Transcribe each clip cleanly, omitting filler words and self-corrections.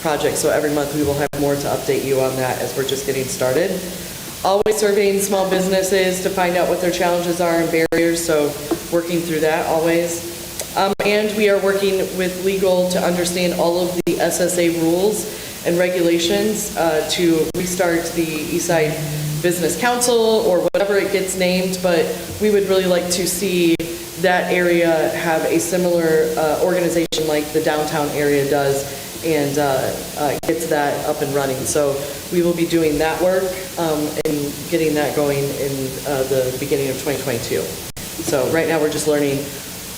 project. So every month we will have more to update you on that as we're just getting started. Always surveying small businesses to find out what their challenges are and barriers, so working through that always. And we are working with legal to understand all of the SSA rules and regulations to restart the Eastside Business Council or whatever it gets named, but we would really like to see that area have a similar organization like the downtown area does and gets that up and running. So we will be doing that work and getting that going in the beginning of 2022. So right now we're just learning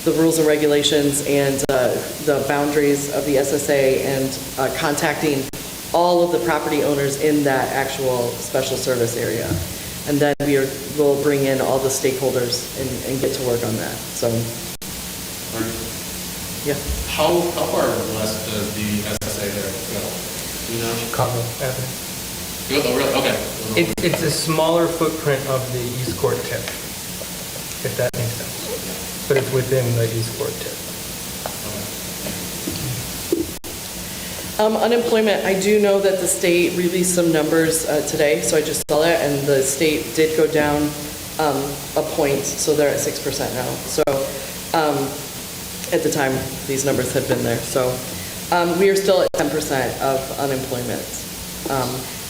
the rules and regulations and the boundaries of the SSA and contacting all of the property owners in that actual special service area. And then we'll bring in all the stakeholders and get to work on that. So, yeah. How far west does the SSA there go? You know? Chicago Avenue. Oh, really? Okay. It's a smaller footprint of the East Court tip, if that makes sense. But it's within the East Court tip. Unemployment, I do know that the state released some numbers today, so I just saw that, and the state did go down a point, so they're at 6% now. So at the time these numbers had been there. So we are still at 10% of unemployment.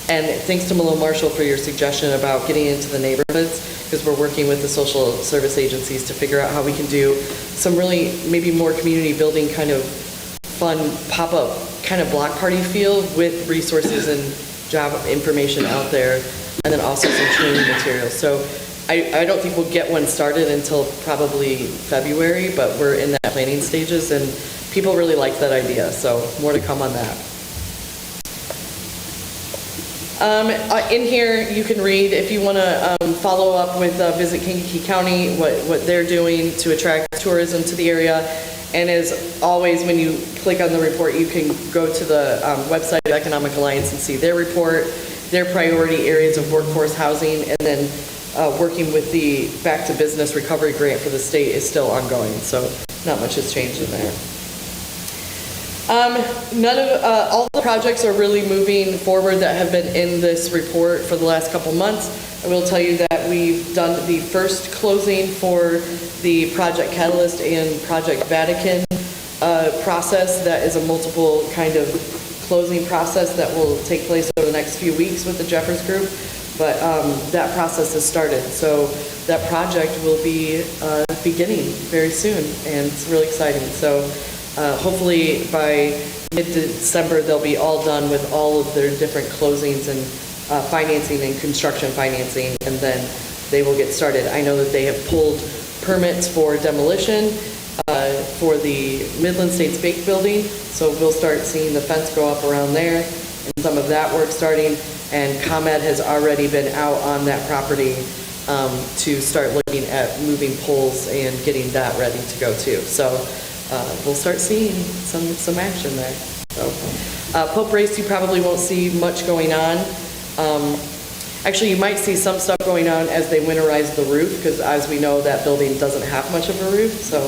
And thanks to Malone Marshall for your suggestion about getting into the neighborhoods, because we're working with the social service agencies to figure out how we can do some really maybe more community building kind of fun pop-up kind of block party feel with resources and job information out there, and then also some training materials. So I don't think we'll get one started until probably February, but we're in that planning stages and people really like that idea. So more to come on that. In here you can read, if you want to follow up with Visit Kankakee County, what they're doing to attract tourism to the area. And as always, when you click on the report, you can go to the website of Economic Alliance and see their report, their priority areas of workforce housing, and then working with the Back to Business Recovery Grant for the state is still ongoing. So not much has changed in there. All the projects are really moving forward that have been in this report for the last couple months. I will tell you that we've done the first closing for the Project Catalyst and Project Vatican process. That is a multiple kind of closing process that will take place over the next few weeks with the Jeffers Group. But that process has started. So that project will be beginning very soon, and it's really exciting. So hopefully by mid-December, they'll be all done with all of their different closings and financing and construction financing, and then they will get started. I know that they have pulled permits for demolition for the Midland States Bake Building, so we'll start seeing the fence go up around there and some of that work starting, and ComEd has already been out on that property to start looking at moving poles and getting that ready to go too. So we'll start seeing some action there. So Pope Race, you probably won't see much going on. Actually, you might see some stuff going on as they winterize the roof, because as we know, that building doesn't have much of a roof, so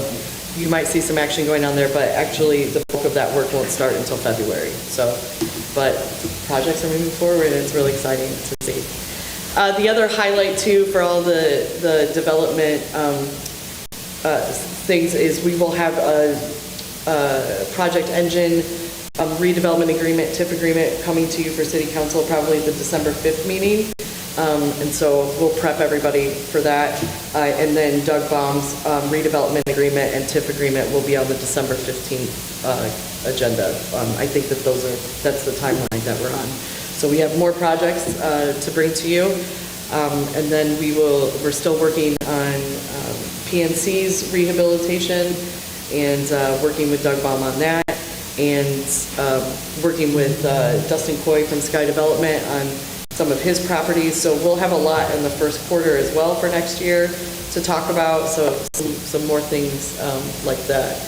you might see some action going on there, but actually the bulk of that work won't start until February. So, but projects are moving forward, and it's really exciting to see. The other highlight too for all the development things is we will have a Project Engine redevelopment agreement, TIF agreement coming to you for City Council probably at the December 5th meeting. And so we'll prep everybody for that. And then Doug Baum's redevelopment agreement and TIF agreement will be on the December 15th agenda. I think that that's the timeline that we're on. So we have more projects to bring to you. And then we're still working on PNC's rehabilitation and working with Doug Baum on that, and working with Dustin Coy from Sky Development on some of his properties. So we'll have a lot in the first quarter as well for next year to talk about, so some more things like that.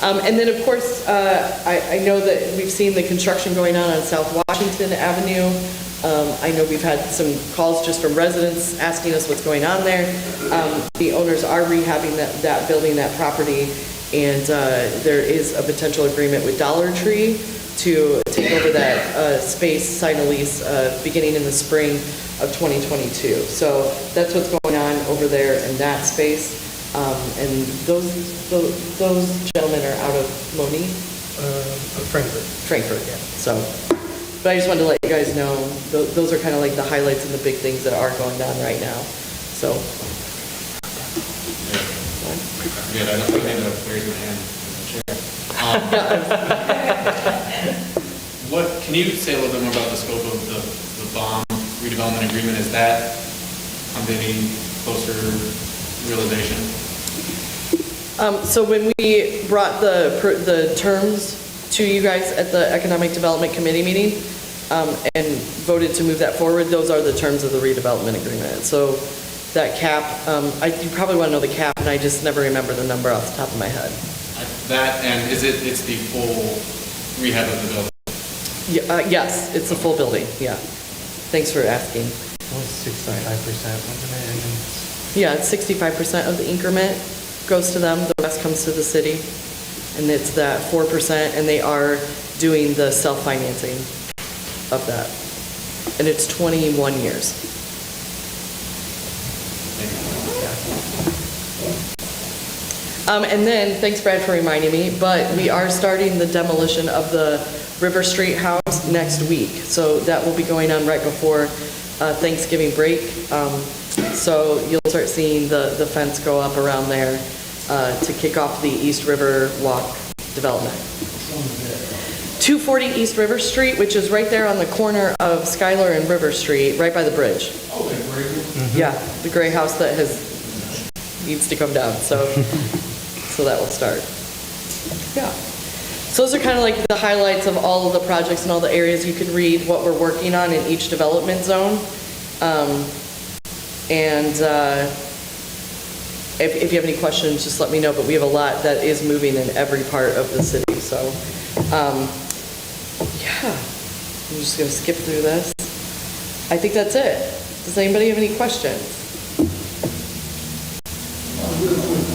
And then of course, I know that we've seen the construction going on South Washington Avenue. I know we've had some calls just from residents asking us what's going on there. The owners are rehabbing that building, that property, and there is a potential agreement with Dollar Tree to take over that space, sign a lease beginning in the spring of 2022. So that's what's going on over there in that space. And those gentlemen are out of Moni? Frankfurt. Frankfurt, yeah. So, but I just wanted to let you guys know, those are kind of like the highlights and the big things that are going on right now. So. Yeah, I don't need to raise my hand in the chair. What, can you say a little bit more about the scope of the bond redevelopment agreement? Is that come to any closer realization? So when we brought the terms to you guys at the Economic Development Committee meeting and voted to move that forward, those are the terms of the redevelopment agreement. So that cap, you probably want to know the cap, and I just never remember the number off the top of my head. That, and it's the full rehab of the building? Yeah, yes, it's the full building, yeah. Thanks for asking. It was 65%, wasn't it? And then Yeah, it's 65% of the increment goes to them, the rest comes to the city. And it's that 4%, and they are doing the self-financing of that. And it's 21 years. And then, thanks Brad for reminding me, but we are starting the demolition of the River Street house next week. So that will be going on right before Thanksgiving break. So you'll start seeing the fence go up around there to kick off the East River Walk development. 240 East River Street, which is right there on the corner of Schuyler and River Street, right by the bridge. Oh, the gray roof? Yeah, the gray house that needs to come down, so that will start. Yeah. So those are kind of like the highlights of all of the projects and all the areas. You can read what we're working on in each development zone. If you have any questions, just let me know, but we have a lot that is moving in every part of the city, so, yeah. I'm just gonna skip through this. I think that's it. Does anybody have any questions?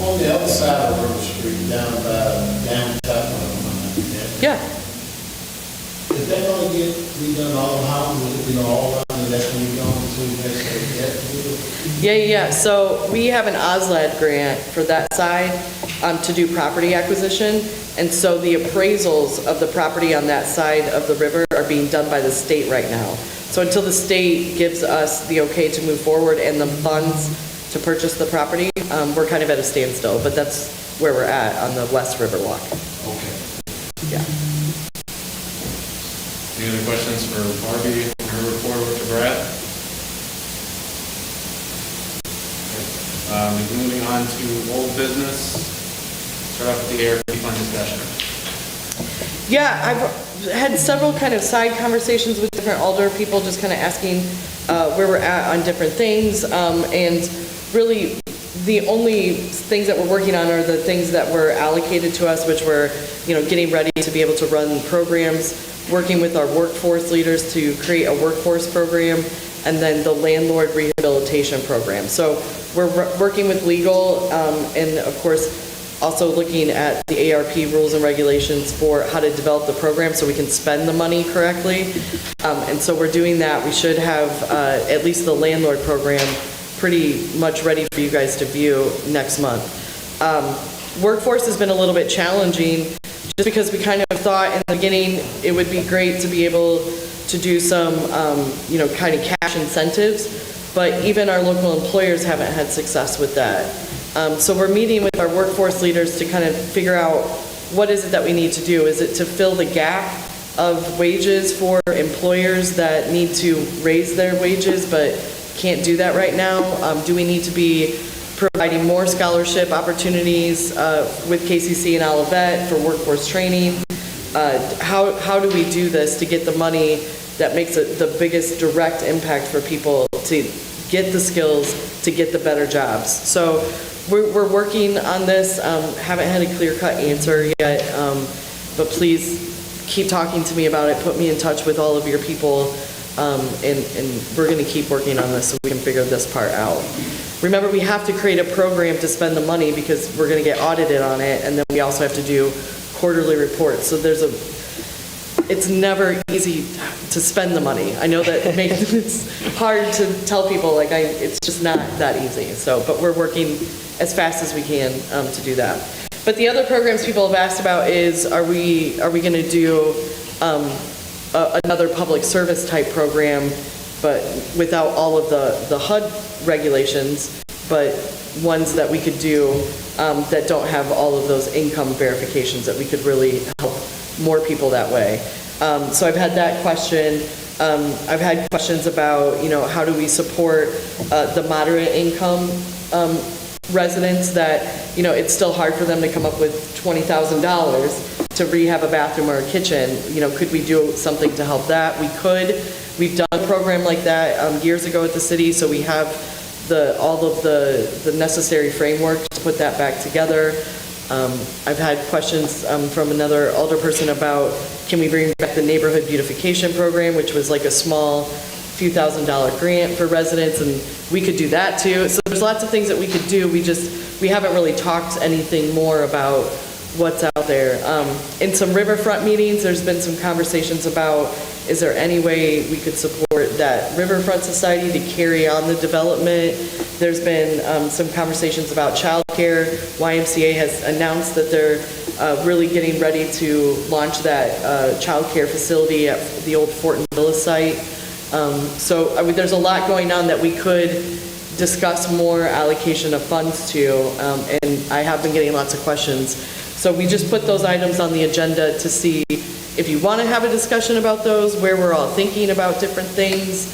On the other side of River Street, down by downtown, Yeah. is that going to get redone all the houses, all around, and that's when you're going to next year? Yeah. So we have an OSLAD grant for that side to do property acquisition. And so the appraisals of the property on that side of the river are being done by the state right now. So until the state gives us the okay to move forward and the funds to purchase the property, we're kind of at a standstill, but that's where we're at on the West River Walk. Okay. Yeah. Any other questions for Barbie on her report to Brad? Moving on to old business. Start off with the ARP fund discussion. Yeah, I've had several kind of side conversations with different alder people, just kind of asking where we're at on different things. And really, the only things that we're working on are the things that were allocated to us, which were, getting ready to be able to run programs, working with our workforce leaders to create a workforce program, and then the landlord rehabilitation program. So we're working with legal, and of course, also looking at the ARP rules and regulations for how to develop the program so we can spend the money correctly. And so we're doing that. We should have at least the landlord program pretty much ready for you guys to view next month. Workforce has been a little bit challenging just because we kind of thought in the beginning it would be great to be able to do some, kind of cash incentives, but even our local employers haven't had success with that. So we're meeting with our workforce leaders to kind of figure out what is it that we need to do. Is it to fill the gap of wages for employers that need to raise their wages but can't do that right now? Do we need to be providing more scholarship opportunities with KCC and Olivet for workforce training? How do we do this to get the money that makes it the biggest direct impact for people to get the skills to get the better jobs? So we're working on this. Haven't had a clear-cut answer yet, but please keep talking to me about it. Put me in touch with all of your people, and we're going to keep working on this so we can figure this part out. Remember, we have to create a program to spend the money because we're going to get audited on it, and then we also have to do quarterly reports. So there's it's never easy to spend the money. I know that makes it's hard to tell people, like, it's just not that easy. So, but we're working as fast as we can to do that. But the other programs people have asked about is, are we going to do another public service type program, but without all of the HUD regulations, but ones that we could do that don't have all of those income verifications, that we could really help more people that way. So I've had that question. I've had questions about, how do we support the moderate income residents that, it's still hard for them to come up with $20,000 to rehab a bathroom or a kitchen. Could we do something to help that? We could. We've done a program like that years ago at the city, so we have all of the necessary framework to put that back together. I've had questions from another alderperson about, can we bring back the neighborhood beautification program, which was like a small few $1,000 grant for residents, and we could do that too. So there's lots of things that we could do. We haven't really talked anything more about what's out there. In some riverfront meetings, there's been some conversations about, is there any way we could support that Riverfront Society to carry on the development? There's been some conversations about childcare. YMCA has announced that they're really getting ready to launch that childcare facility at the old Fortin Villa site. So there's a lot going on that we could discuss more allocation of funds to, and I have been getting lots of questions. So we just put those items on the agenda to see if you want to have a discussion about those, where we're all thinking about different things.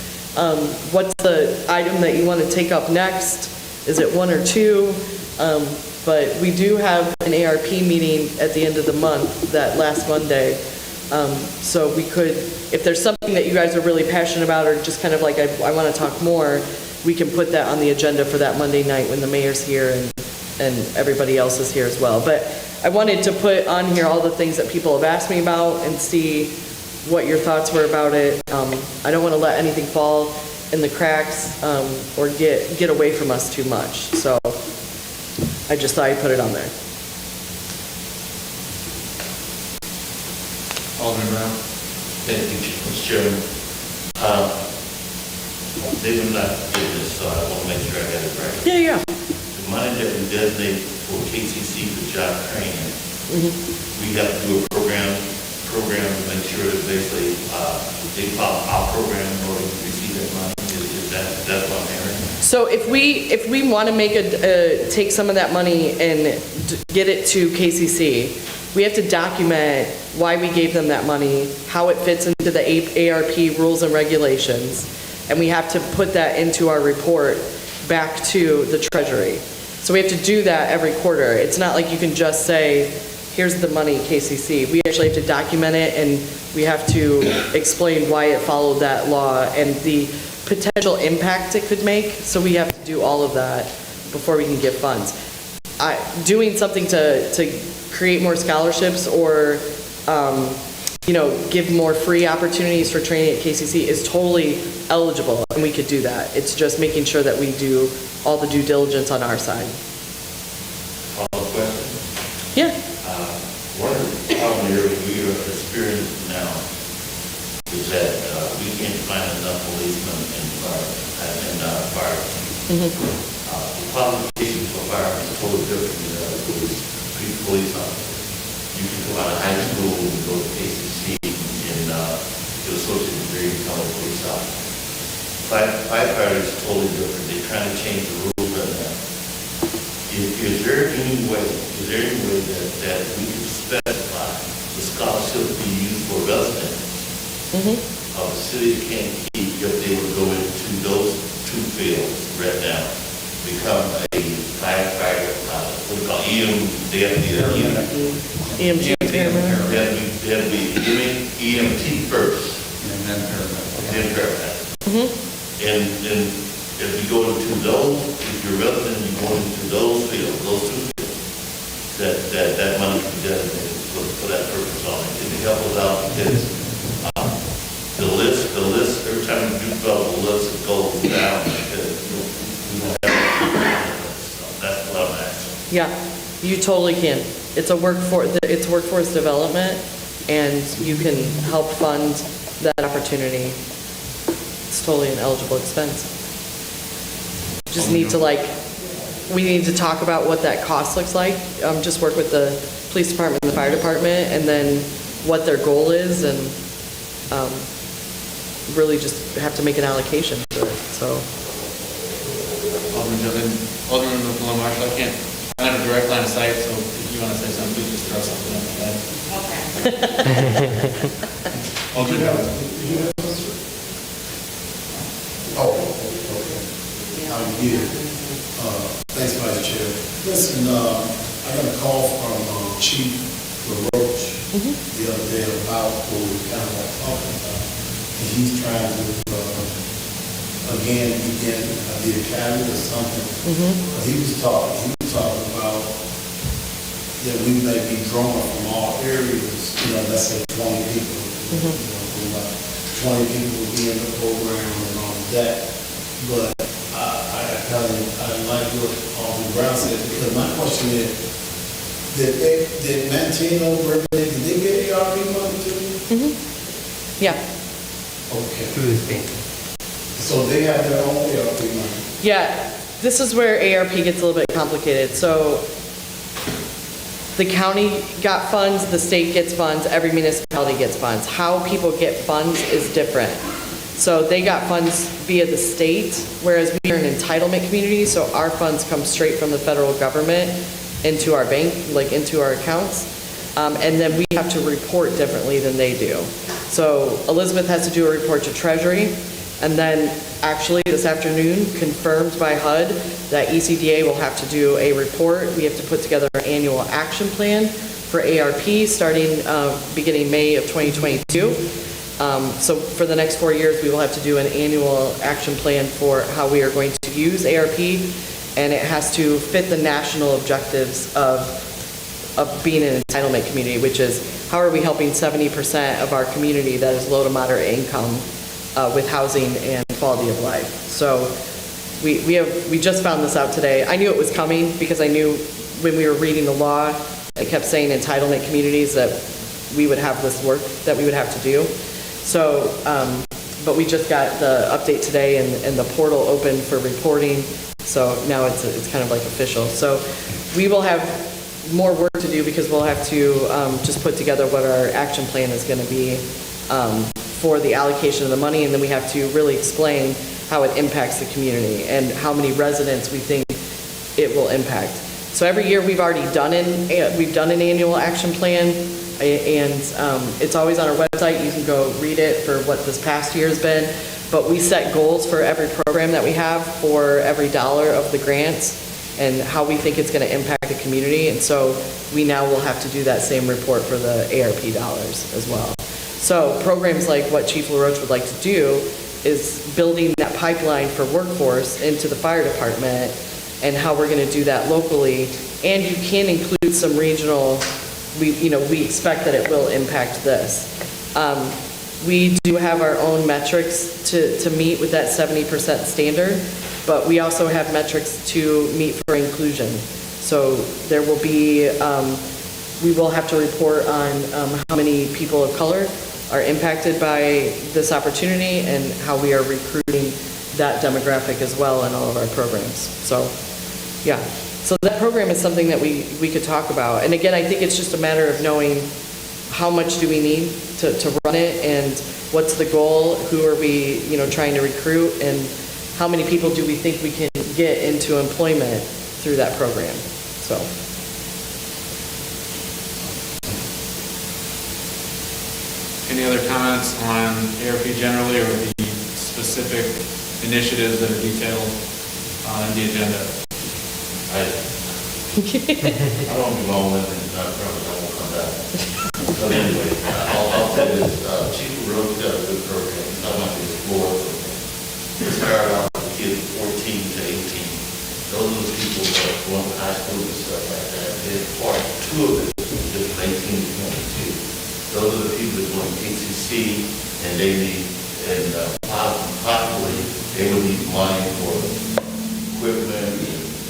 What's the item that you want to take up next? Is it one or two? But we do have an ARP meeting at the end of the month, that last Monday. So we could, if there's something that you guys are really passionate about, or just kind of like, I want to talk more, we can put that on the agenda for that Monday night when the mayor's here and everybody else is here as well. But I wanted to put on here all the things that people have asked me about and see what your thoughts were about it. I don't want to let anything fall in the cracks or get away from us too much. So I just thought I'd put it on there. Alderman Brown? Thank you, Mr. Chairman. They will not do this, so I want to make sure I got it right. Yeah. The money that we designate for KCC for job training, we have to do a program to make sure that basically they follow our program in order to receive that money. That's what I'm hearing? So if we want to make take some of that money and get it to KCC, we have to document why we gave them that money, how it fits into the ARP rules and regulations, and we have to put that into our report back to the Treasury. So we have to do that every quarter. It's not like you can just say, here's the money, KCC. We actually have to document it, and we have to explain why it followed that law and the potential impact it could make. So we have to do all of that before we can give funds. Doing something to create more scholarships or give more free opportunities for training at KCC is totally eligible, and we could do that. It's just making sure that we do all the due diligence on our side. Follow-up question? Yeah. One of the problems here we are experiencing now is that we can't find enough policemen and fire. The qualifications for fire is totally different than police officers. You can come out of high school and go to KCC and get associate degree and become a police officer. Firefighters is totally different. They're trying to change the rules right now. Is there any way that we can specify the scholarship be used for residents of the city of Kankakee if they would go into those two fields right now, become a firefighter, what we call they have to be EMT. They have to be EMT first, and then paramedic. And if you go into those, if you're resident, you go into those fields, those two fields, that money can be designated for that purpose only. Can you help us out? Because the list, every time you develop a list, it goes down because we don't have so that's what I'm asking. Yeah, you totally can. It's workforce development, and you can help fund that opportunity. It's totally an eligible expense. Just need to we need to talk about what that cost looks like. Just work with the police department and the fire department, and then what their goal is, and really just have to make an allocation to it, so. Alderman Joven, Alderman Malone Marshall, I don't have a direct line of sight, so if you want to say something, please just throw something up my head. Alderman Joven. Oh, okay. I'm here. Thanks, Vice Chair. Listen, I got a call from Chief LaRoche the other day about what we kind of like talking about. And he's trying to, again, begin the academy or something. But he was talking about that we may be drawn from all areas, let's say 20 people. About 20 people will be in the program and all of that. But I like what Alderman Brown said, because my question is, did Mantino, did they get ARP money too? Yeah. Okay. Through the state. So they have their own ARP money? Yeah, this is where ARP gets a little bit complicated. So the county got funds, the state gets funds, every municipality gets funds. How people get funds is different. So they got funds via the state, whereas we are an entitlement community, so our funds come straight from the federal government into our bank, into our accounts. And then we have to report differently than they do. So Elizabeth has to do a report to Treasury, and then actually this afternoon, confirmed by HUD, that ECDA will have to do a report. We have to put together an annual action plan for ARP starting beginning May of 2022. So for the next 4 years, we will have to do an annual action plan for how we are going to use ARP, and it has to fit the national objectives of being an entitlement community, which is how are we helping 70% of our community that is low to moderate income with housing and quality of life. So we just found this out today. I knew it was coming because I knew when we were reading the law, it kept saying entitlement communities that we would have this work that we would have to do. So, but we just got the update today, and the portal opened for reporting, so now it's kind of like official. So we will have more work to do because we'll have to just put together what our action plan is going to be for the allocation of the money, and then we have to really explain how it impacts the community and how many residents we think it will impact. So every year we've done an annual action plan, and it's always on our website. You can go read it for what this past year has been. But we set goals for every program that we have for every dollar of the grants and how we think it's going to impact the community. And so we now will have to do that same report for the ARP dollars as well. So programs like what Chief LaRoche would like to do is building that pipeline for workforce into the fire department and how we're going to do that locally. And you can include some regional, we expect that it will impact this. We do have our own metrics to meet with that 70% standard, but we also have metrics to meet for inclusion. So there will be, we will have to report on how many people of color are impacted by this opportunity and how we are recruiting that demographic as well in all of our programs. So, yeah. So that program is something that we could talk about. And again, I think it's just a matter of knowing how much do we need to run it, and what's the goal, who are we, trying to recruit, and how many people do we think we can get into employment through that program. So. Any other comments on ARP generally or the specific initiatives that are detailed on the agenda? I don't be long with it, I promise I won't come back. But anyway, I'll say this, Chief LaRoche got a good program, I want to explore it. We started off with kids 14 to 18. Those are the people that went to high school and stuff like that. Then part two of it is just 18 to 22. Those are the people that go to ACC, and they need, and possibly they would need money for equipment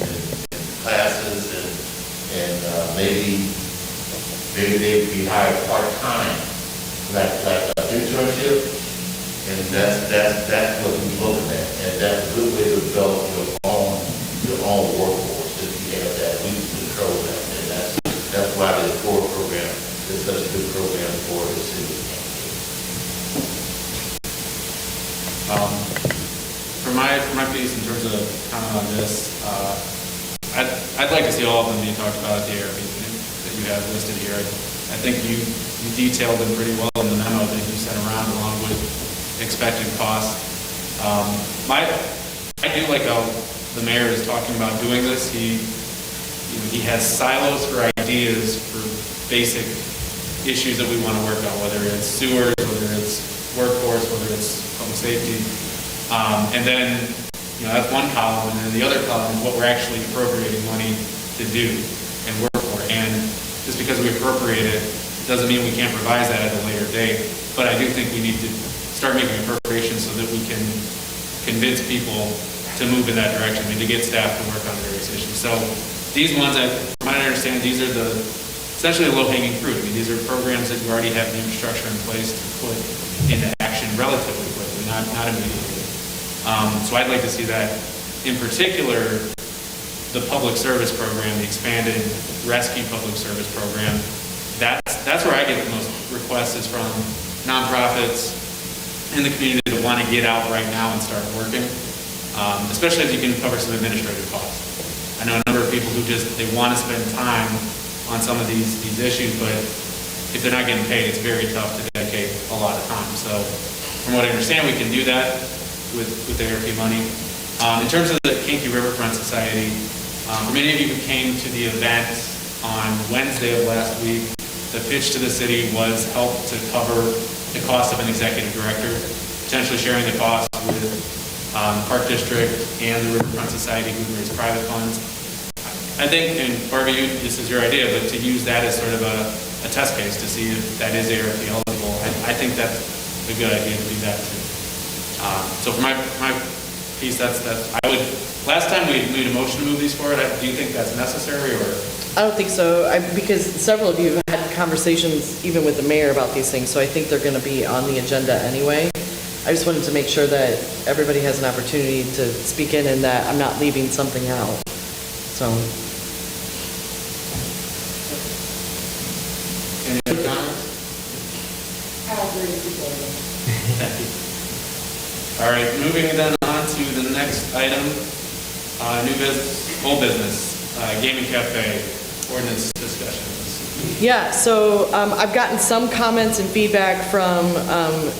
and classes, and maybe they'd be hired part-time like internship, and that's what we're looking at, and that's a good way to develop your own workforce, if you have that, we control that, and that's why the core program is such a good program for the city. For my piece, in terms of comment on this, I'd like to see all of them being talked about at the ARP meeting that you have listed here. I think you detailed them pretty well in the memo that you sent around, along with expected costs. I do like how the mayor is talking about doing this. He has silos for ideas for basic issues that we want to work on, whether it's sewers, whether it's workforce, whether it's public safety. And then, that's one column, and then the other column is what we're actually appropriating money to do and work for. And just because we appropriate it, doesn't mean we can't revise that at a later date. But I do think we need to start making appropriations so that we can convince people to move in that direction, and to get staff to work on various issues. So these ones, from what I understand, these are essentially the low-hanging fruit. I mean, these are programs that you already have the infrastructure in place to put into action relatively quickly, not immediately. So I'd like to see that. In particular, the public service program, the expanded rescue public service program, that's where I get the most requests, is from nonprofits in the community that want to get out right now and start working, especially if you can cover some administrative costs. I know a number of people who they want to spend time on some of these issues, but if they're not getting paid, it's very tough to dedicate a lot of time. So from what I understand, we can do that with the ARP money. In terms of the Kankakee Riverfront Society, for many of you who came to the event on Wednesday of last week, the pitch to the city was help to cover the cost of an executive director, potentially sharing the cost with the Park District and the Riverfront Society, who raise private funds. I think, and Barbie, this is your idea, but to use that as sort of a test case to see if that is ARP eligible, I think that's a good idea to do that too. So for my piece, last time we made a motion to move these forward. Do you think that's necessary, or? I don't think so, because several of you have had conversations even with the mayor about these things, so I think they're going to be on the agenda anyway. I just wanted to make sure that everybody has an opportunity to speak in, and that I'm not leaving something out. So. Any other comments? Thank you. All right, moving then on to the next item, new business, old business, gaming cafe, ordinance discussions. Yeah, so I've gotten some comments and feedback from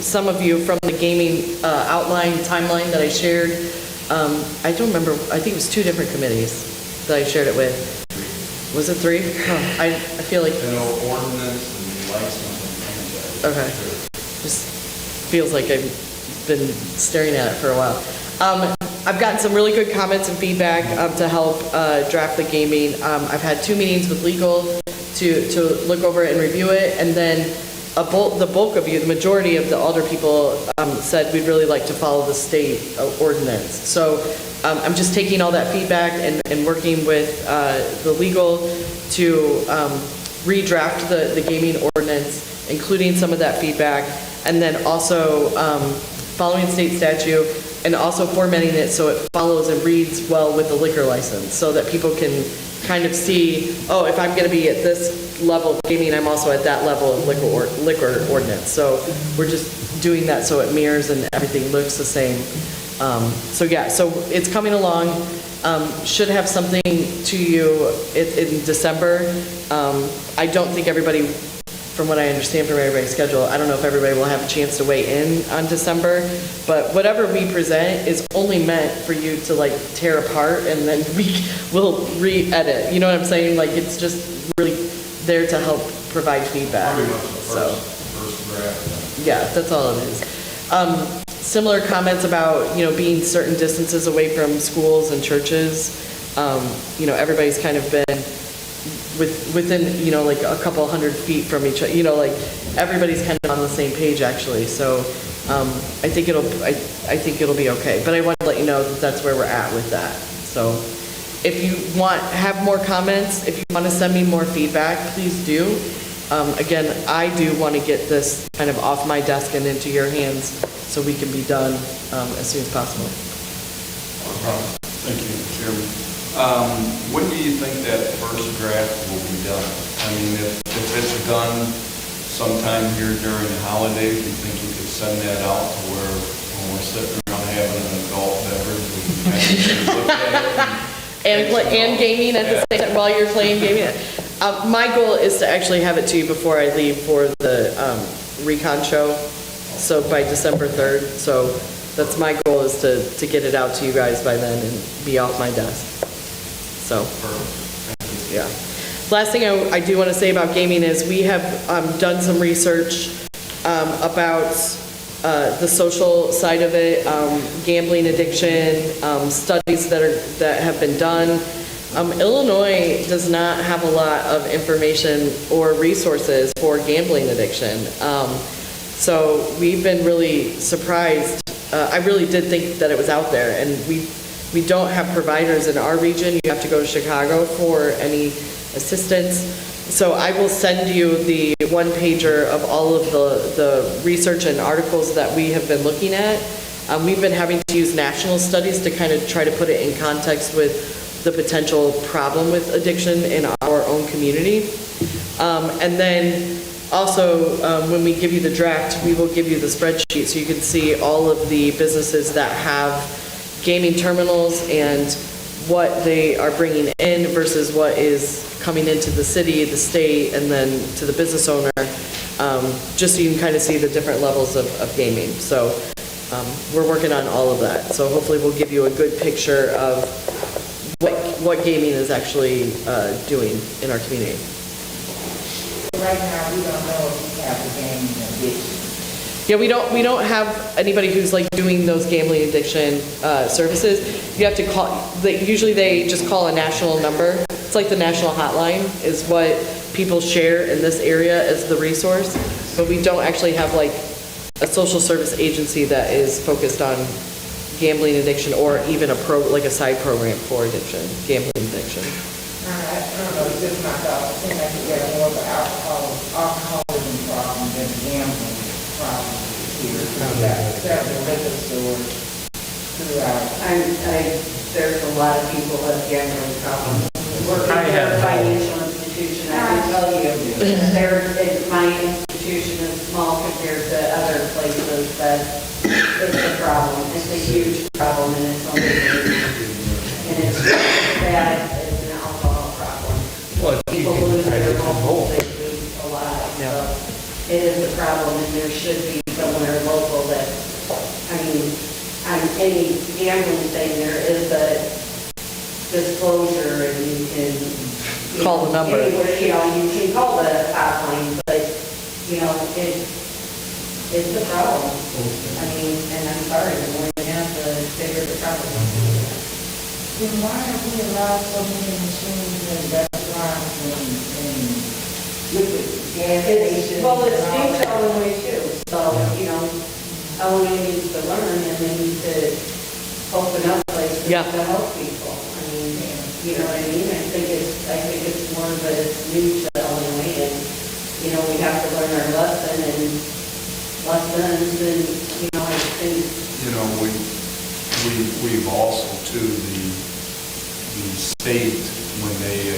some of you from the gaming outline timeline that I shared. I don't remember, I think it was 2 different committees that I shared it with. Was it 3? Oh, I feel like... I know ordinance and license and franchise. Okay. Just feels like I've been staring at it for a while. I've gotten some really good comments and feedback to help draft the gaming. I've had 2 meetings with legal to look over it and review it, and then the bulk of you, the majority of the alder people said we'd really like to follow the state ordinance. So I'm just taking all that feedback and working with the legal to redraft the gaming ordinance, including some of that feedback, and then also following state statute, and also formatting it so it follows and reads well with the liquor license, so that people can kind of see, oh, if I'm going to be at this level of gaming, I'm also at that level of liquor ordinance. So we're just doing that so it mirrors and everything looks the same. So it's coming along. Should have something to you in December. I don't think everybody, from what I understand from everybody's schedule, I don't know if everybody will have a chance to weigh in on December, but whatever we present is only meant for you to like tear apart, and then we will re-edit. You know what I'm saying? Like, it's just really there to help provide feedback. Pretty much the first draft. Yeah, that's all it is. Similar comments about, being certain distances away from schools and churches. Everybody's kind of been within, like a couple hundred feet from each other, like everybody's kind of on the same page actually. So I think it'll be okay. But I want to let you know that that's where we're at with that. So if you have more comments, if you want to send me more feedback, please do. Again, I do want to get this kind of off my desk and into your hands so we can be done as soon as possible. Thank you, Chairman. When do you think that first draft will be done? I mean, if it's done sometime here during the holidays, do you think you could send that out to where when we're sitting around having an adult beverage, we can kind of look at it? And gaming at the same time, while you're playing gaming. My goal is to actually have it to you before I leave for the Recon show, so by December 3rd. So that's my goal, is to get it out to you guys by then and be off my desk. So, yeah. Last thing I do want to say about gaming is we have done some research about the social side of it, gambling addiction, studies that have been done. Illinois does not have a lot of information or resources for gambling addiction. So we've been really surprised. I really did think that it was out there, and we don't have providers in our region. You have to go to Chicago for any assistance. So I will send you the one-pager of all of the research and articles that we have been looking at. We've been having to use national studies to kind of try to put it in context with the potential problem with addiction in our own community. And then also, when we give you the draft, we will give you the spreadsheet so you can see all of the businesses that have gaming terminals and what they are bringing in versus what is coming into the city, the state, and then to the business owner, just so you can kind of see the different levels of gaming. So we're working on all of that. So hopefully we'll give you a good picture of what gaming is actually doing in our community. Right now, we don't know if we have a gaming addiction. Yeah, we don't have anybody who's like doing those gambling addiction services. You have to call, usually they just call a national number. It's like the national hotline is what people share in this area as the resource. But we don't actually have like a social service agency that is focused on gambling addiction or even like a side program for addiction, gambling addiction. I don't know, it's just my thought. I think I could get more of an alcoholism problem than a gambling problem here. We've got several liquor stores throughout. There's a lot of people that have gambling problems. Working I have at a financial institution, I can tell you, my institution is small compared to other places, but it's a problem. It's a huge problem, and it's only and it's bad as an alcohol problem. Well, People lose their homes, they lose a lot. So it is a problem, and there should be somewhere local that, I mean, on any gambling thing, there is a disclosure, and you can Call the number. anywhere, you can call the hotline, but it's a problem. I mean, and I'm sorry, the more you have, the bigger the problem. Then why have we allowed so many machines in restaurants and liquor gas stations? Well, it's new to Illinois too, so, Illinois needs to learn, and they need to open up places Yeah. to help people. I mean, you know what I mean? I think it's more of a new to Illinois, and, we have to learn our lessons, and I think. We've also too, the state, when they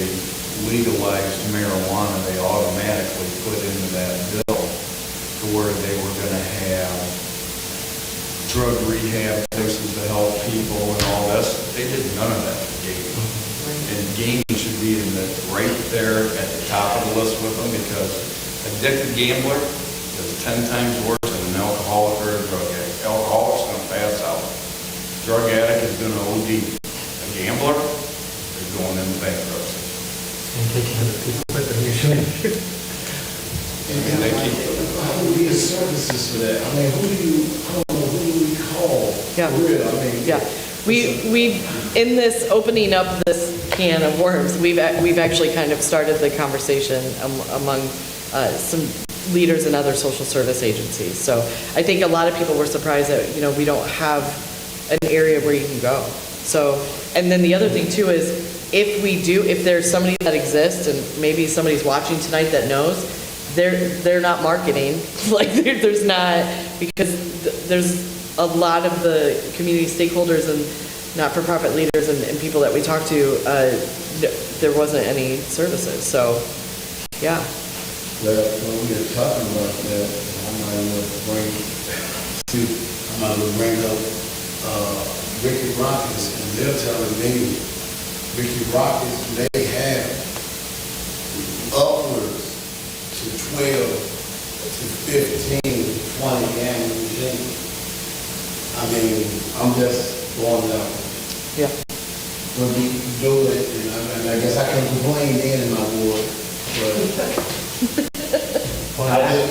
legalized marijuana, they automatically put into that bill to where they were gonna have drug rehab places to help people and all this. They did none of that for gaming. And gaming should be right there at the top of the list with them, because addicted gambler is 10 times worse than an alcoholic or a drug addict. Alcoholic's gonna pass out. Drug addict is gonna OD. A gambler is going into bankruptcy. And taking other people with them usually. And they keep, How do we get services for that? I mean, who do we call? Yeah. For real, I mean. Yeah, we in this opening up this can of worms, we've actually kind of started the conversation among some leaders in other social service agencies. So I think a lot of people were surprised that we don't have an area where you can go. So, and then the other thing too is if there's somebody that exists, and maybe somebody's watching tonight that knows, they're not marketing, like, there's not, because there's a lot of the community stakeholders and not-for-profit leaders and people that we talk to, there wasn't any services, so, yeah. Well, when we were talking about that, I might want to bring up, Ricky Rockets, and they're telling me, Ricky Rockets, they have upwards to 12 to 15, 20 gambling machines. I mean, I'm just going out. Yeah. When we do it, and I guess I can complain then in my ward, but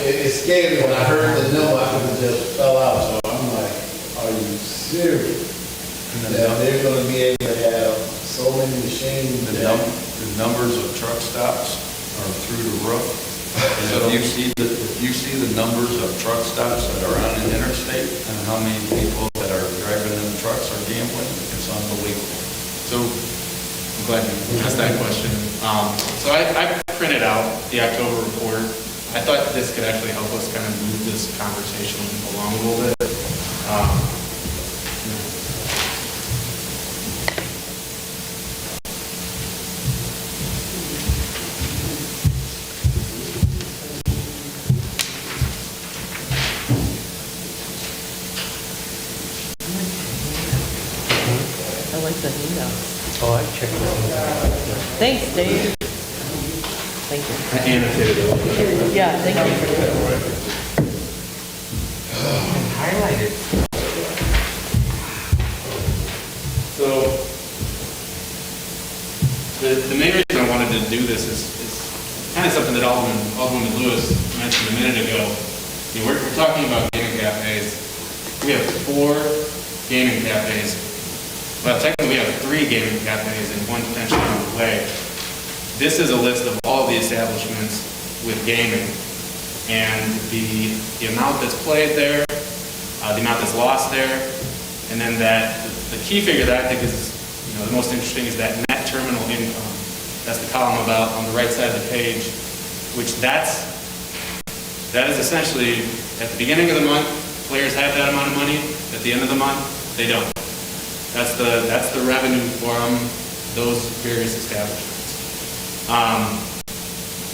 it's scary. When I heard the number, I could have just fell out. So I'm like, are you serious? That they're gonna be able to have so many machines? The numbers of truck stops are through the roof. And if you see the numbers of truck stops that are on an interstate and how many people that are driving in trucks are gambling, it's unbelievable. So, I'm glad you asked that question. So I printed out the October report. I thought this could actually help us kind of move this conversation along a little bit. I like the handout. Oh, I checked it. Thanks, Dave. Thank you. I annotated it. Yeah, thank you. Highlighted. So, the main reason I wanted to do this is kind of something that Alderman Lewis mentioned a minute ago. You know, we're talking about gaming cafes. We have 4 gaming cafes. Well, technically we have 3 gaming cafes and 1 potentially on the way. This is a list of all the establishments with gaming, and the amount that's played there, the amount that's lost there, and then the key figure that I think is, you know, the most interesting is that net terminal income. That's the column about on the right side of the page, which that is essentially at the beginning of the month, players have that amount of money. At the end of the month, they don't. That's the revenue from those various establishments.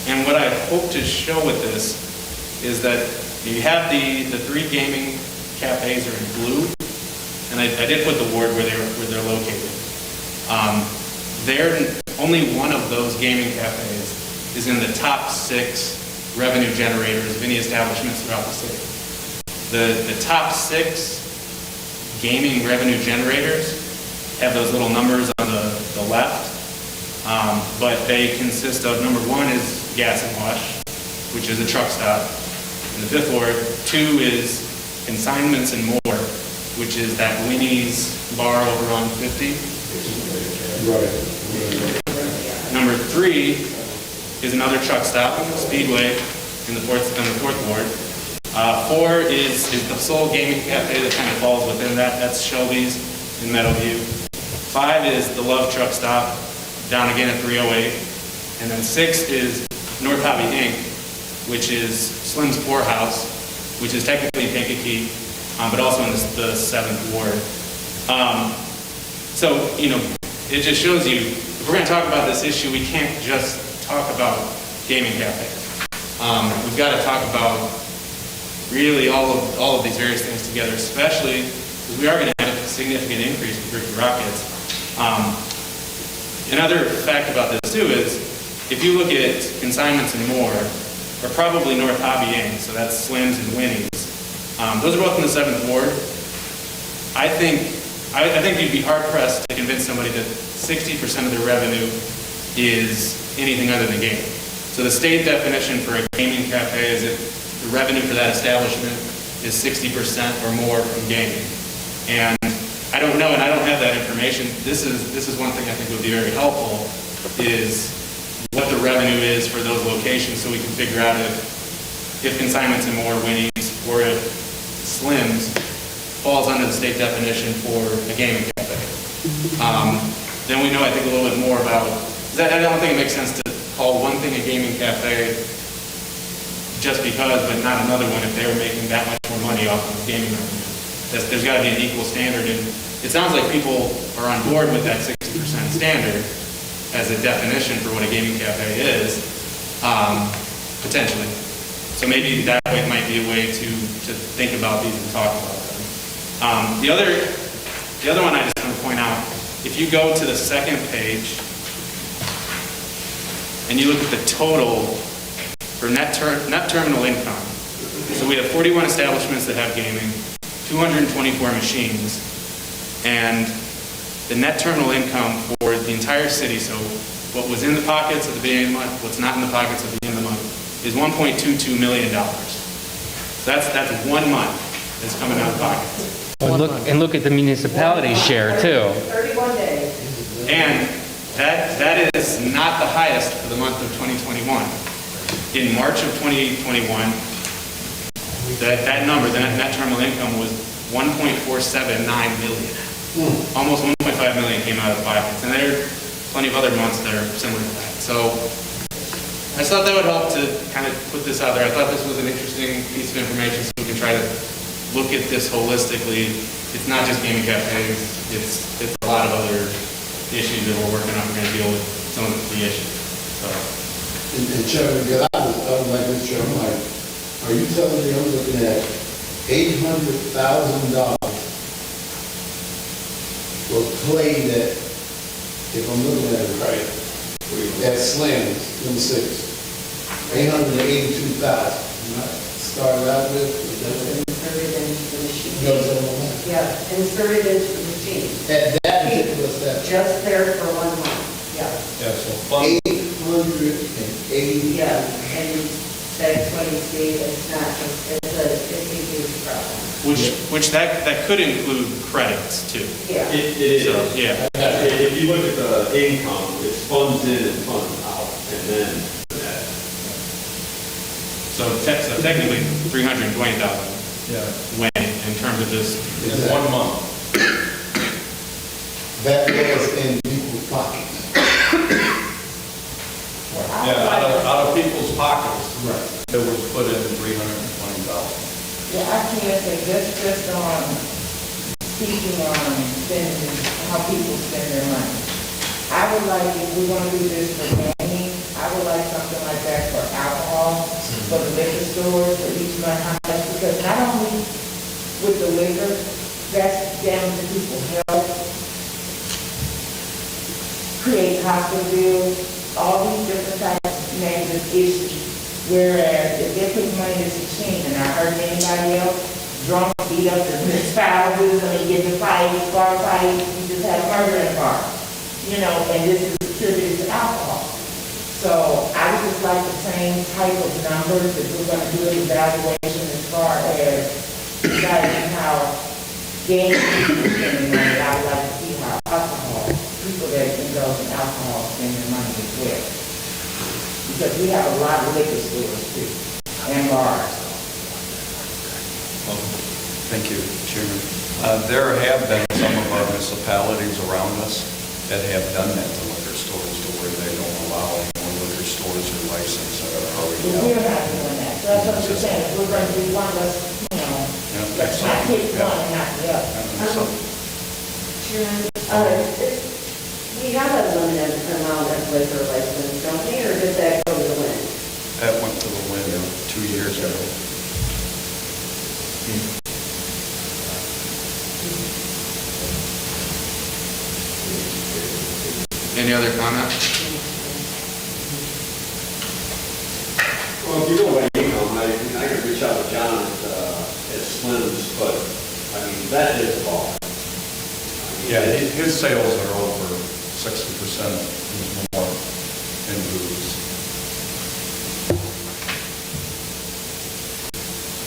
And what I hope to show with this is that you have the 3 gaming cafes are in blue, and I did put the ward where they're located. Only one of those gaming cafes is in the top 6 revenue generators of any establishments throughout the city. The top 6 gaming revenue generators have those little numbers on the left, but they consist of, number 1 is Gas and Wash, which is a truck stop. In the 5th ward, 2 is Consignments and More, which is that Winnie's bar over on 50. Right. Number 3 is another truck stop, Speedway, in the 4th ward. 4 is the sole gaming cafe that kind of falls within that. That's Shelby's in Meadowview. 5 is the Love Truck Stop, down again at 308. And then 6 is North Hobby Inc., which is Slim's Poorhouse, which is technically Kankakee, but also in the 7th ward. So, you know, it just shows you, if we're going to talk about this issue, we can't just talk about gaming cafes. We've got to talk about really all of these various things together, especially because we are going to have a significant increase with Ricky Rockets. Another fact about this too is, if you look at Consignments and More, or probably North Hobby Inc., so that's Slim's and Winnie's, those are both in the 7th ward. I think you'd be hard pressed to convince somebody that 60% of their revenue is anything other than gaming. So the state definition for a gaming cafe is if the revenue for that establishment is 60% or more from gaming. And I don't know, and I don't have that information. This is one thing I think would be very helpful, is what the revenue is for those locations, so we can figure out if Consignments and More, Winnie's, or if Slim's falls under the state definition for a gaming cafe. Then we know, I think, a little bit more about, I don't think it makes sense to call one thing a gaming cafe just because, but not another one if they were making that much more money off of gaming revenue. There's got to be an equal standard, and it sounds like people are on board with that 60% standard as a definition for what a gaming cafe is, potentially. So maybe that way might be a way to think about these and talk about them. The other one I just want to point out, if you go to the second page and you look at the total for net terminal income, so we have 41 establishments that have gaming, 224 machines, and the net terminal income for the entire city, so what was in the pockets at the beginning of the month, what's not in the pockets at the end of the month, is $1.22 million. So that's 1 month that's coming out of pocket. And look at the municipality share too. 31 days. And that is not the highest for the month of 2021. In March of 2021, that number, the net terminal income was 1.479 million. Almost 1.5 million came out of pockets. And there are plenty of other months that are similar to that. So I just thought that would help to kind of put this out there. I thought this was an interesting piece of information so we can try to look at this holistically. It's not just gaming cafes, it's a lot of other issues that we're working on. We're going to deal with some of the issues. So. And Chairman, because I was like this, Chairman, like, are you telling me I'm looking at $800,000 for play that, if I'm looking at it right, at Slams, number 6, 882,000. Started out with, Inserted into the machine. you know what I'm saying? Yeah, inserted into the machine. At that particular step, Just there for 1 month. Yeah. Yeah, so fund, 880. Yeah, and that's what you see, it's not, it's a huge problem. Which that could include credits too. Yeah. It is. So, yeah. If you look at the income, it's funds in and funds out, and then that. So technically 320,000 yeah, when in terms of just, in 1 month. That was in people's pockets. Yeah, out of people's pockets. Right. It was put in 320,000. Yeah, I can't say, just on speaking on spending, how people spend their money. I would like, if we want to do this for gaming, I would like something like that for alcohol, for the liquor stores, for each month, how much, because not only with the liquor, that's damaging people's health, create hospital bills, all these different types of negative issues. Whereas if they put money in this machine, and I heard anybody else drunk, beat up their spouses, and they get to fight, bar fight, you just had murder in a bar. You know, and this is attributed to alcohol. So I would just like the same type of numbers that we're gonna do an evaluation as far as deciding how games people spending money. I would like to see how alcohol, people that indulge in alcohol spend their money as well. Because we have a lot of liquor stores too, and bars. Thank you, Chairman. There have been some of our municipalities around us that have done that to liquor stores, to where they don't allow any more liquor stores or license that are already But out. we're not doing that. So that's what I'm just saying. We're going to be one of us, you know, Yeah, let's that's not something, pick yeah. one and not the other. And so- We have a limited amount of liquor license, don't we, or did that go to the wind? That went to the window 2 years ago. any other comments? Well, if you know what income, I could reach out to John at Slim's, but, I mean, that is a bar. Yeah, his sales are over 60% more in booze.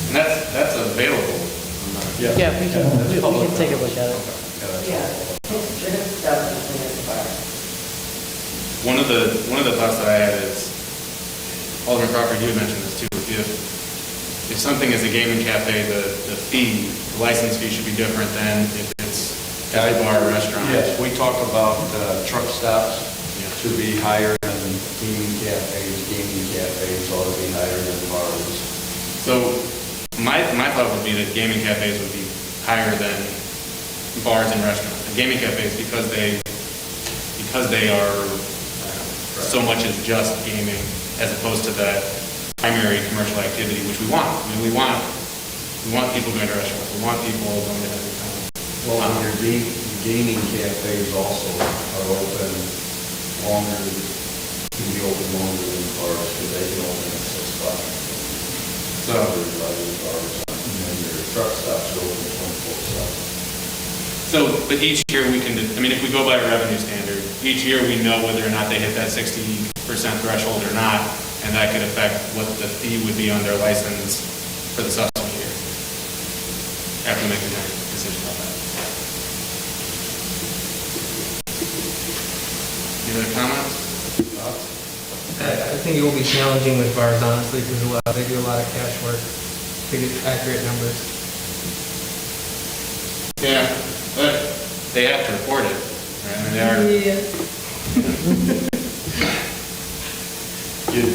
And that's available. Yeah, we can take a look at it. Yeah, it's definitely a bar. One of the thoughts that I had is, Alderman Crawford, you had mentioned this too, if something is a gaming cafe, the fee, the license fee should be different than if it's at a bar or restaurant. Yes, we talk about truck stops Yeah. to be higher than gaming cafes ought to be higher than bars. So my thought would be that gaming cafes would be higher than bars and restaurants. And gaming cafes, because they are so much as just gaming, as opposed to that primary commercial activity, which we want. I mean, we want people going to restaurants. We want people going to every time. Well, and your gaming cafes also are open longer, can be open longer than bars, because they can open at 6 o'clock. So, And then your truck stops are open 24/7. so, but each year we can, I mean, if we go by a revenue standard, each year we know whether or not they hit that 60% threshold or not, and that could affect what the fee would be on their license for the subsequent year. After making a decision on that. Any other comments? I think it will be challenging with bars, honestly, because they do a lot of cash work to get accurate numbers. Yeah, but they have to report it, right? I mean, they are. You'd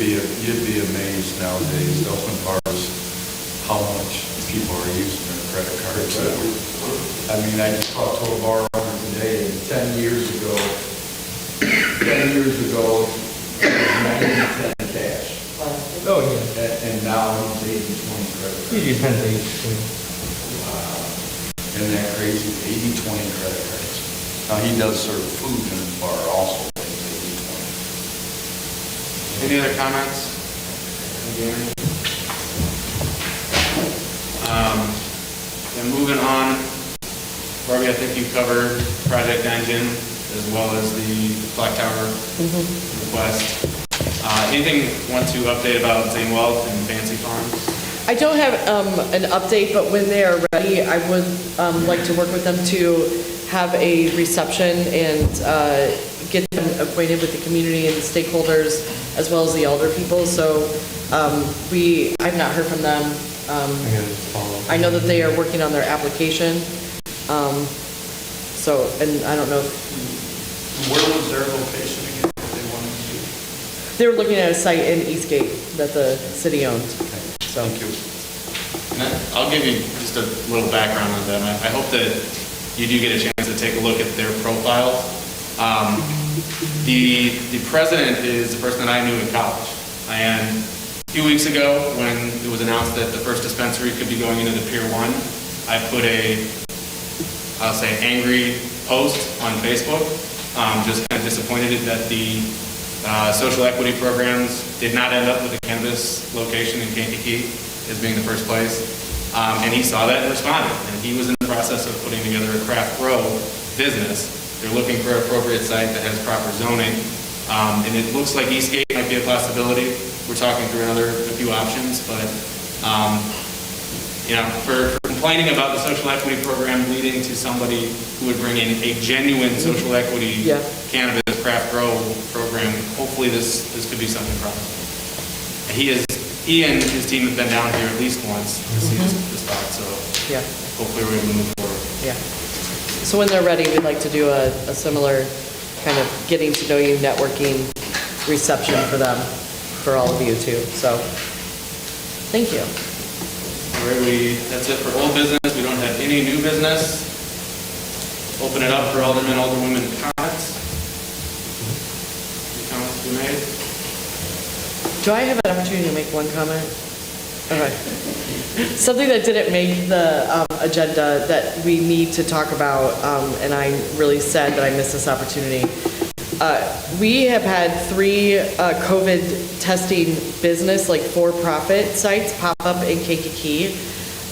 be amazed nowadays, the open bars, how much people are using their credit cards. I mean, I just talked to a bar owner today, and 10 years ago, it was 90/10 cash. Oh, yeah. And now it's 80/20 credit cards. Usually depends on each team. Isn't that crazy? 80/20 credit cards. Now, he does serve food in the bar also, but it's 80/20. Any other comments? Again? Then moving on, Barbie, I think you covered Project Engine as well as the Clock Tower request. Anything you want to update about Zane Wealth and Fancy Farms? I don't have an update, but when they are ready, I would like to work with them to have a reception and get them acquainted with the community and the stakeholders, as well as the elder people. So I've not heard from them. I know that they are working on their application. So, and I don't know if Where was their location again, if they wanted to do? they were looking at a site in Eastgate that the city owned. So. Thank you. And I'll give you just a little background on them. I hope that you do get a chance to take a look at their profiles. The president is the person that I knew in college. And a few weeks ago, when it was announced that the first dispensary could be going into the Pier 1, I put I'll say, angry post on Facebook, just kind of disappointed that the social equity programs did not end up with a cannabis location in Kankakee as being the first place. And he saw that and responded. And he was in the process of putting together a craft grow business. They're looking for an appropriate site that has proper zoning. And it looks like Eastgate might be a possibility. We're talking through a few options, but for complaining about the social equity program leading to somebody who would bring in a genuine social equity cannabis craft grow program, hopefully this could be something promising. He and his team have been down here at least once to see this spot, so hopefully we're able to move forward. Yeah. So when they're ready, we'd like to do a similar kind of getting to know you networking reception for them, for all of you too. So, thank you. All right, that's it for old business. We don't have any new business. Open it up for aldermen, alderwomen comments. Any comments to be made? Do I have an opportunity to make one comment? Okay. Something that didn't make the agenda that we need to talk about, and I'm really sad that I missed this opportunity. We have had 3 COVID testing business, like for-profit sites pop up in Kankakee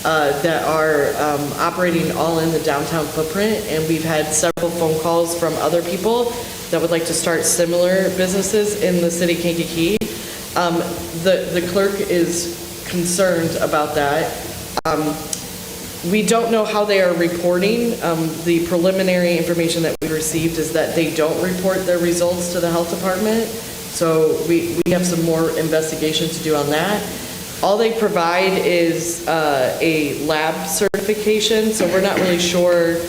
that are operating all in the downtown footprint, and we've had several phone calls from other people that would like to start similar businesses in the city of Kankakee. The clerk is concerned about that. We don't know how they are reporting. The preliminary information that we received is that they don't report their results to the health department. So we have some more investigation to do on that. All they provide is a lab certification, so we're not really sure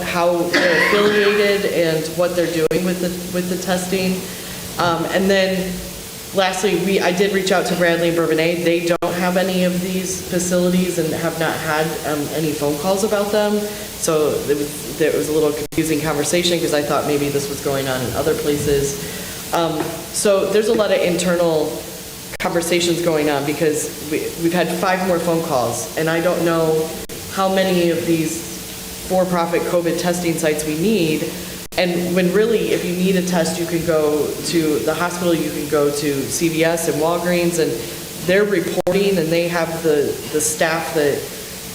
how they're affiliated and what they're doing with the testing. And then lastly, I did reach out to Bradley and Bourbonnais. They don't have any of these facilities and have not had any phone calls about them. So there was a little confusing conversation because I thought maybe this was going on in other places. So there's a lot of internal conversations going on because we've had 5 more phone calls, and I don't know how many of these for-profit COVID testing sites we need. And when really, if you need a test, you can go to the hospital, you can go to CVS and Walgreens, and they're reporting, and they have the staff that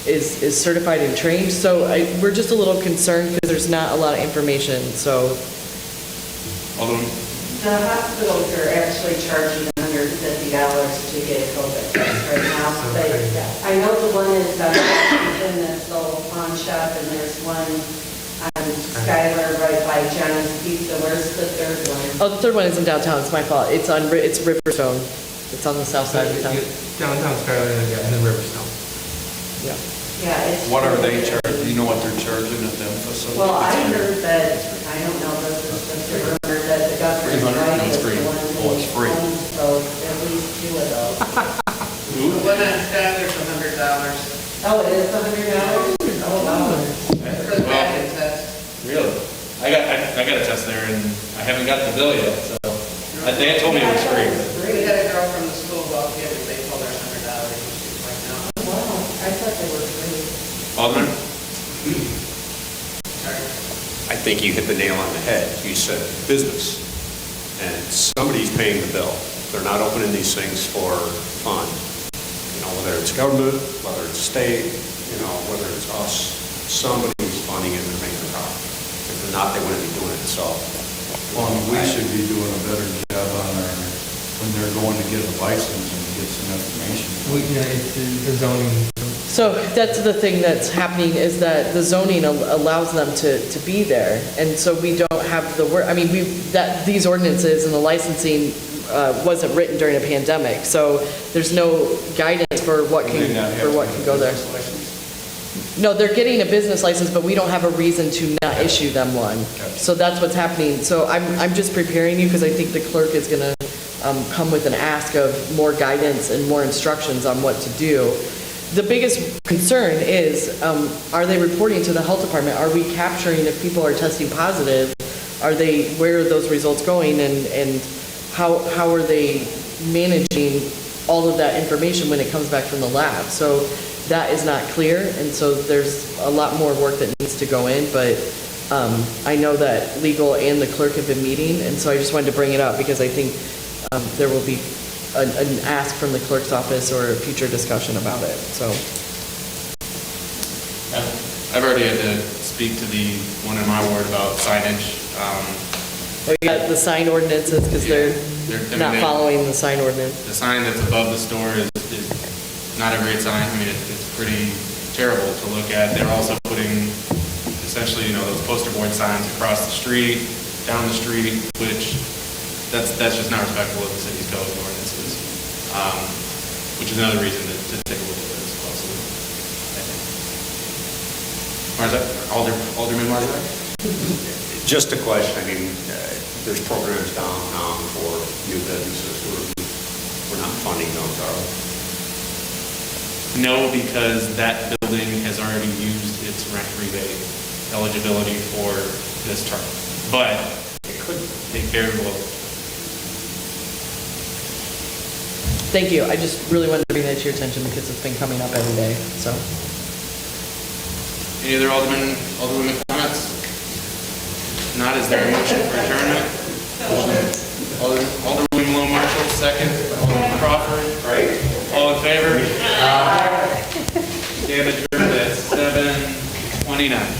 is certified and trained. So we're just a little concerned because there's not a lot of information, so. Alderman? The hospitals are actually charging $150 to get a COVID test right now. So I know the one is in this little pawn shop, and there's one on Skylar right by John's Pizza. Where's the third one? Oh, the third one is in downtown, it's my fault. It's Riverstone. It's on the south side of town. Downtown Skyline, yeah, and then Riverstone. Yeah. Yeah, it's. What are they charging? Do you know what they're charging at them facilities? Well, I heard that, I don't know, this is just a rumor that the governor's 300? No, right it's is free. the one Oh, it's free. who owns those, at least 2 of those. Who? One on Skyler's $100 Oh, it is $100? Oh, wow. for the packet test. Really? I got a test there, and I haven't got the bill yet, so they had told me it was free. We had a girl from the school walk in, and they told her $100, and she's like, no. Wow, I thought they were free. Alderman? I think you hit the nail on the head. You said business, and somebody's paying the bill. They're not opening these things for fun. You know, whether it's government, whether it's state, you know, whether it's us, somebody's funding it and making a profit. If they're not, they wouldn't be doing it. So, Well, we should be doing a better job on our, when they're going to get a license and get some information. It's the zoning. So that's the thing that's happening is that the zoning allows them to be there. And so we don't have the word, I mean, these ordinances and the licensing wasn't written during a pandemic. So there's no guidance for what can go there. No, they're getting a business license, but we don't have a reason to not issue them one. So that's what's happening. So I'm just preparing you because I think the clerk is going to come with an ask of more guidance and more instructions on what to do. The biggest concern is, are they reporting to the health department? Are we capturing if people are testing positive? Where are those results going, and how are they managing all of that information when it comes back from the lab? So that is not clear, and so there's a lot more work that needs to go in, but I know that legal and the clerk have been meeting, and so I just wanted to bring it up because I think there will be an ask from the clerk's office or a future discussion about it, so. I've already had to speak to the one in my ward about signage. We got the sign ordinances because they're not following the sign ordinance. The sign that's above the store is not a great sign. I mean, it's pretty terrible to look at. They're also putting essentially, those poster board signs across the street, down the street, which that's just not respectful of the city's code and ordinances, which is another reason to take a look at this closely, I think. Alderman Marzak? just a question. I mean, there's programs downtown for new businesses. We're not funding those, are we? No, because that building has already used its rent rebate eligibility for this term. But it could take care of it. Thank you. I just really wanted to bring that to your attention because it's been coming up every day, so. Any other alderwomen comments? Not, is there a motion for adjournment? Alderwoman Lowe Marshall, second. Alderman Crawford. Right. All in favor? Stand adjourned at 7:29.